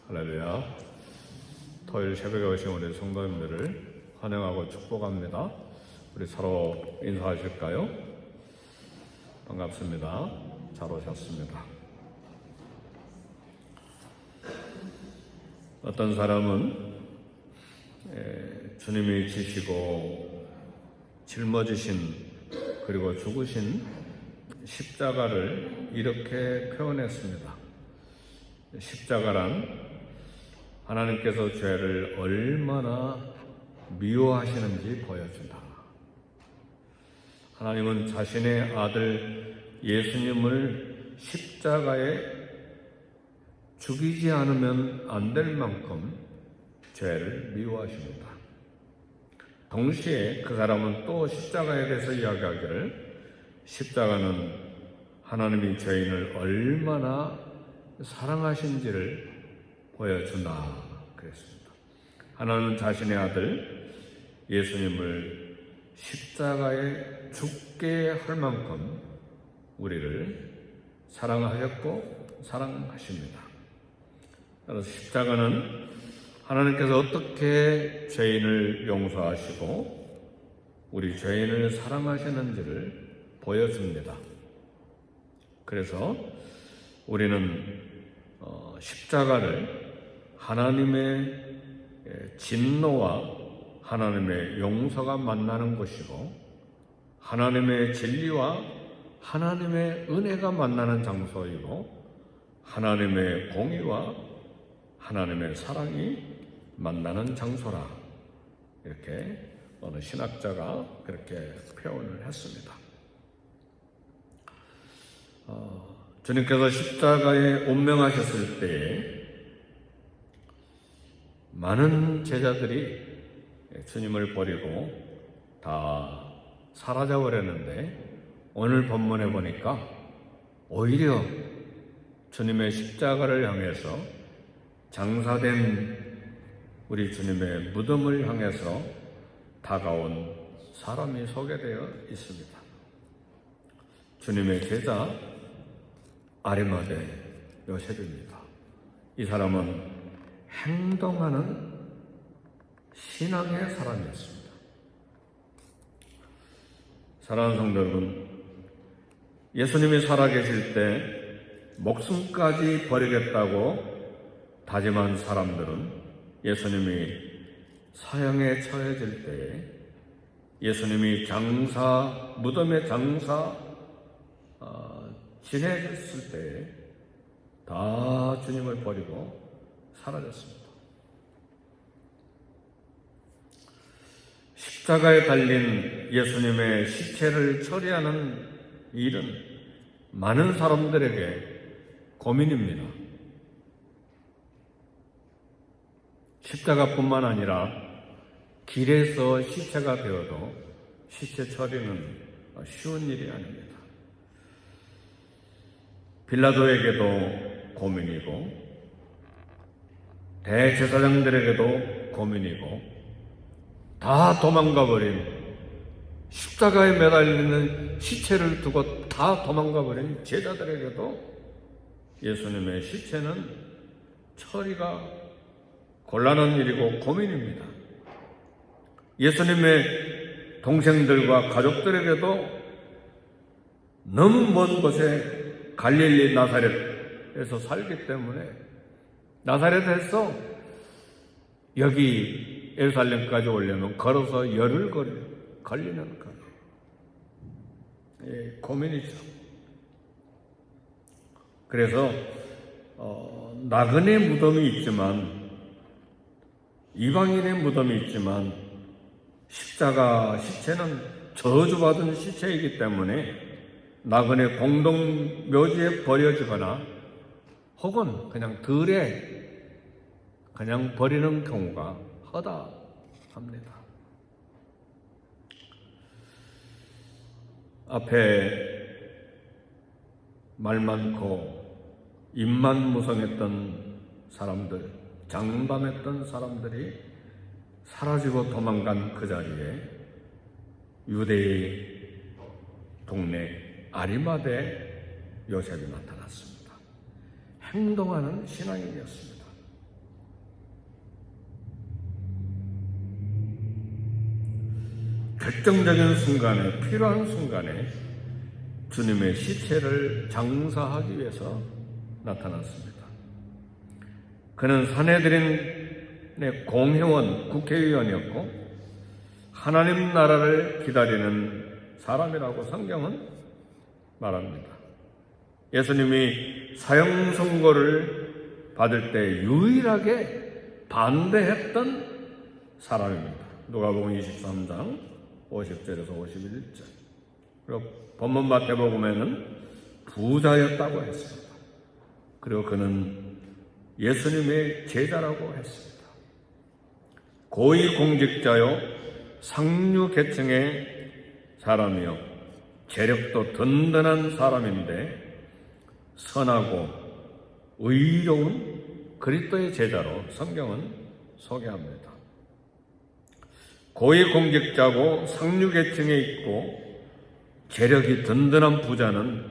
할렐루야. 토요일 새벽에 오신 우리 성도님들을 환영하고 축복합니다. 우리 서로 인사하실까요? 반갑습니다. 잘 오셨습니다. 어떤 사람은 주님이 지시고 짊어지신 그리고 죽으신 십자가를 이렇게 표현했습니다. 십자가란 하나님께서 죄를 얼마나 미워하시는지 보여준다. 하나님은 자신의 아들 예수님을 십자가에 죽이지 않으면 안 될 만큼 죄를 미워하십니다. 동시에 그 사람은 또 십자가에 대해서 이야기하기를 십자가는 하나님이 죄인을 얼마나 사랑하신지를 보여준다 그랬습니다. 하나님은 자신의 아들 예수님을 십자가에 죽게 할 만큼 우리를 사랑하셨고 사랑하십니다. 그래서 십자가는 하나님께서 어떻게 죄인을 용서하시고 우리 죄인을 사랑하시는지를 보여줍니다. 그래서 우리는 십자가를 하나님의 진노와 하나님의 용서가 만나는 곳이고 하나님의 진리와 하나님의 은혜가 만나는 장소이고 하나님의 공의와 하나님의 사랑이 만나는 장소라 이렇게 어느 신학자가 그렇게 표현을 했습니다. 주님께서 십자가에 운명하셨을 때에 많은 제자들이 주님을 버리고 다 사라져버렸는데 오늘 본문에 보니까 오히려 주님의 십자가를 향해서 장사된 우리 주님의 무덤을 향해서 다가온 사람이 소개되어 있습니다. 주님의 제자 아리마대 요셉입니다. 이 사람은 행동하는 신앙의 사람이었습니다. 사랑하는 성도 여러분, 예수님이 살아계실 때 목숨까지 버리겠다고 다짐한 사람들은 예수님이 사형에 처해질 때에 예수님이 무덤에 지내셨을 때에 다 주님을 버리고 사라졌습니다. 십자가에 달린 예수님의 시체를 처리하는 일은 많은 사람들에게 고민입니다. 십자가뿐만 아니라 길에서 시체가 되어도 시체 처리는 쉬운 일이 아닙니다. 빌라도에게도 고민이고 대제사장들에게도 고민이고 다 도망가버린 십자가에 매달리는 시체를 두고 다 도망가버린 제자들에게도 예수님의 시체는 처리가 곤란한 일이고 고민입니다. 예수님의 동생들과 가족들에게도 너무 먼 곳에 갈릴리 나사렛에서 살기 때문에 나사렛에서 여기 예루살렘까지 오려면 걸어서 열흘 걸리는 거예요. 고민이죠. 그래서 나그네 무덤이 있지만 이방인의 무덤이 있지만 십자가 시체는 저주받은 시체이기 때문에 나그네 공동 묘지에 버려지거나 혹은 그냥 들에 그냥 버리는 경우가 허다합니다. 앞에 말 많고 입만 무성했던 사람들, 장담했던 사람들이 사라지고 도망간 그 자리에 유대의 동네 아리마대 요셉이 나타났습니다. 행동하는 신앙인이었습니다. 결정적인 순간에, 필요한 순간에 주님의 시체를 장사하기 위해서 나타났습니다. 그는 산헤드린의 공회원, 국회의원이었고 하나님 나라를 기다리는 사람이라고 성경은 말합니다. 예수님이 사형 선고를 받을 때 유일하게 반대했던 사람입니다. 누가복음 23장 50절에서 51절. 그리고 본문 마태복음에는 부자였다고 했습니다. 그리고 그는 예수님의 제자라고 했습니다. 고위공직자요 상류 계층의 사람이요 재력도 든든한 사람인데 선하고 의로운 그리스도의 제자로 성경은 소개합니다. 고위공직자고 상류 계층에 있고 재력이 든든한 부자는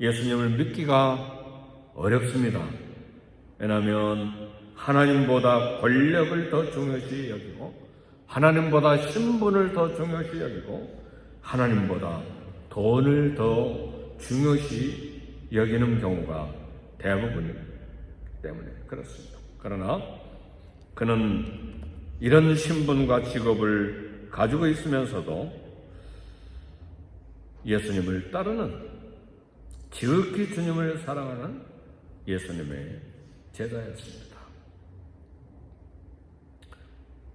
예수님을 믿기가 어렵습니다. 왜냐하면 하나님보다 권력을 더 중요시 여기고 하나님보다 신분을 더 중요시 여기고 하나님보다 돈을 더 중요시 여기는 경우가 대부분이기 때문에 그렇습니다. 그러나 그는 이런 신분과 직업을 가지고 있으면서도 예수님을 따르는 지극히 주님을 사랑하는 예수님의 제자였습니다.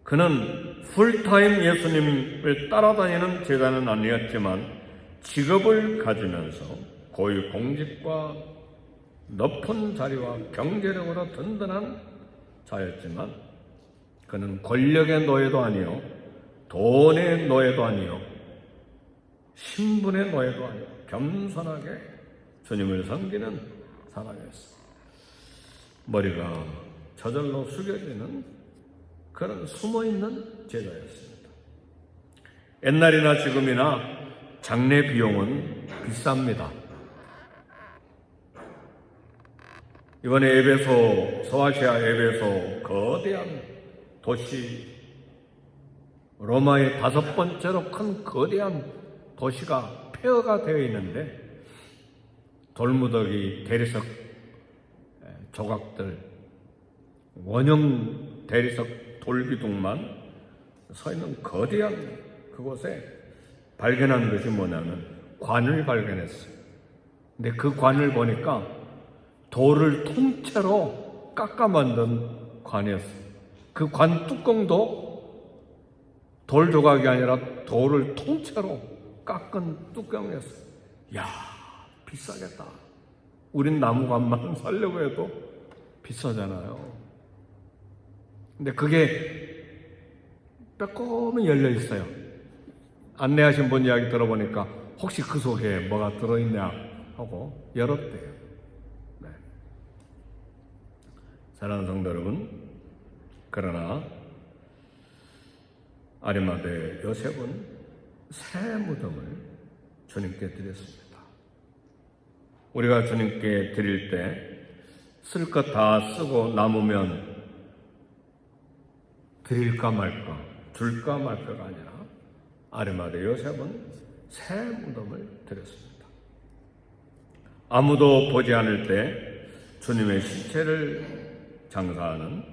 그는 풀타임 예수님을 따라다니는 제자는 아니었지만 직업을 가지면서 고위 공직과 높은 자리와 경제력으로 든든한 자였지만 그는 권력의 노예도 아니요 돈의 노예도 아니요 신분의 노예도 아니요 겸손하게 주님을 섬기는 사람이었습니다. 머리가 저절로 숙여지는 그런 숨어있는 제자였습니다. 옛날이나 지금이나 장례 비용은 비쌉니다. 이번에 에베소, 소아시아 에베소 거대한 도시, 로마의 5번째로 큰 거대한 도시가 폐허가 되어 있는데 돌무더기, 대리석 조각들, 원형 대리석 돌기둥만 서 있는 거대한 그곳에 발견한 것이 뭐냐면 관을 발견했어요. 근데 그 관을 보니까 돌을 통째로 깎아 만든 관이었어요. 그 관 뚜껑도 돌 조각이 아니라 돌을 통째로 깎은 뚜껑이었어요. 야, 비싸겠다. 우린 나무관만 살려고 해도 비싸잖아요. 근데 그게 빼꼼히 열려 있어요. 안내하신 분 이야기 들어보니까 혹시 그 속에 뭐가 들어있냐 하고 열었대요. 네. 사랑하는 성도 여러분, 그러나 아리마대 요셉은 새 무덤을 주님께 드렸습니다. 우리가 주님께 드릴 때 쓸 것 다 쓰고 남으면 드릴까 말까, 줄까 말까가 아니라 아리마대 요셉은 새 무덤을 드렸습니다. 아무도 보지 않을 때 주님의 시체를 장사하는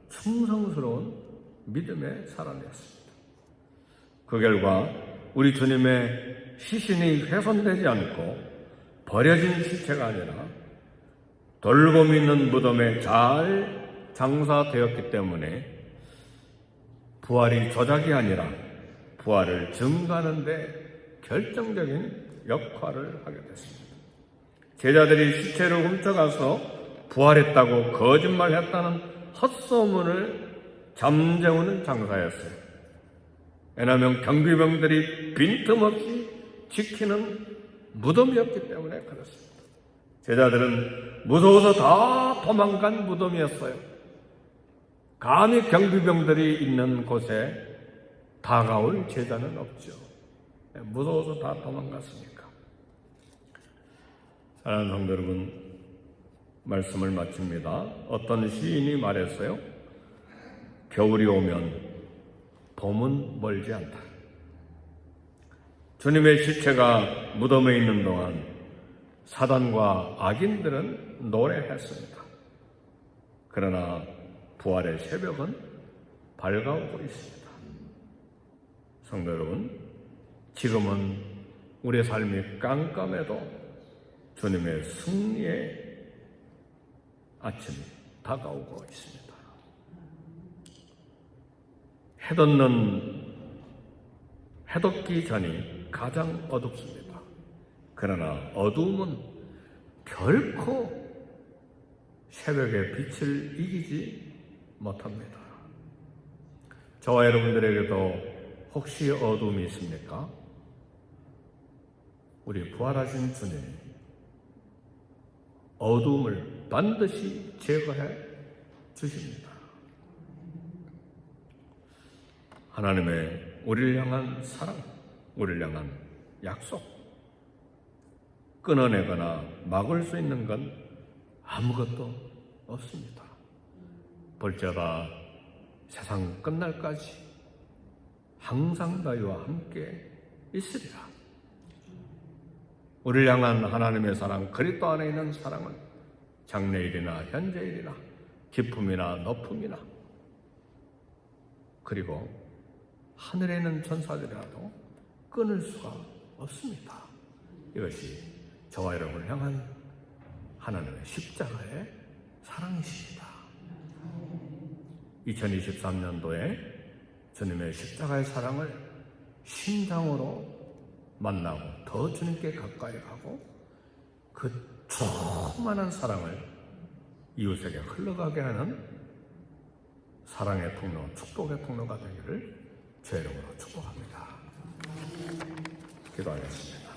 충성스러운 믿음의 사람이었습니다. 그 결과 우리 주님의 시신이 훼손되지 않고 버려진 시체가 아니라 돌봄 있는 무덤에 잘 장사되었기 때문에 부활이 조작이 아니라 부활을 증거하는 데 결정적인 역할을 하게 됐습니다. 제자들이 시체를 훔쳐가서 부활했다고 거짓말했다는 헛소문을 잠재우는 장사였어요. 왜냐하면 경비병들이 빈틈없이 지키는 무덤이었기 때문에 그렇습니다. 제자들은 무서워서 다 도망간 무덤이었어요. 감히 경비병들이 있는 곳에 다가올 제자는 없죠. 무서워서 다 도망갔으니까. 사랑하는 성도 여러분, 말씀을 마칩니다. 어떤 시인이 말했어요. 겨울이 오면 봄은 멀지 않다. 주님의 시체가 무덤에 있는 동안 사단과 악인들은 노래했습니다. 그러나 부활의 새벽은 밝아오고 있습니다. 성도 여러분, 지금은 우리의 삶이 깜깜해도 주님의 승리의 아침이 다가오고 있습니다. 해돋기 전이 가장 어둡습니다. 그러나 어두움은 결코 새벽의 빛을 이기지 못합니다. 저와 여러분들에게도 혹시 어두움이 있습니까? 우리 부활하신 주님이 어두움을 반드시 제거해 주십니다. 하나님의 우리를 향한 사랑, 우리를 향한 약속, 끊어내거나 막을 수 있는 건 아무것도 없습니다. 볼지어다 세상 끝날까지 항상 너희와 함께 있으리라. 우리를 향한 하나님의 사랑, 그리스도 안에 있는 사랑은 장래일이나 현재일이나 기쁨이나 높음이나 그리고 하늘에 있는 천사들이라도 끊을 수가 없습니다. 이것이 저와 여러분을 향한 하나님의 십자가의 사랑이십니다. 2023년도에 주님의 십자가의 사랑을 심장으로 만나고 더 주님께 가까이 가고 그 충만한 사랑을 이웃에게 흘러가게 하는 사랑의 통로, 축복의 통로가 되기를 주의 이름으로 축복합니다. 기도하겠습니다.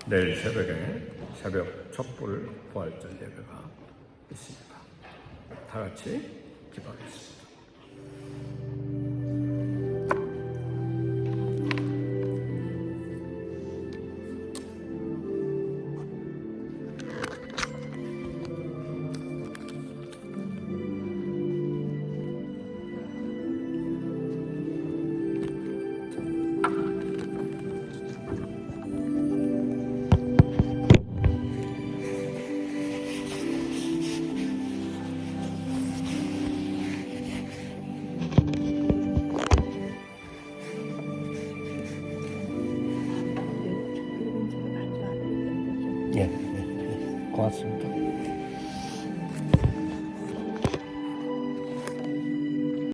내일 새벽에 새벽 촛불 부활절 예배가 있습니다. 다 같이 기도하겠습니다.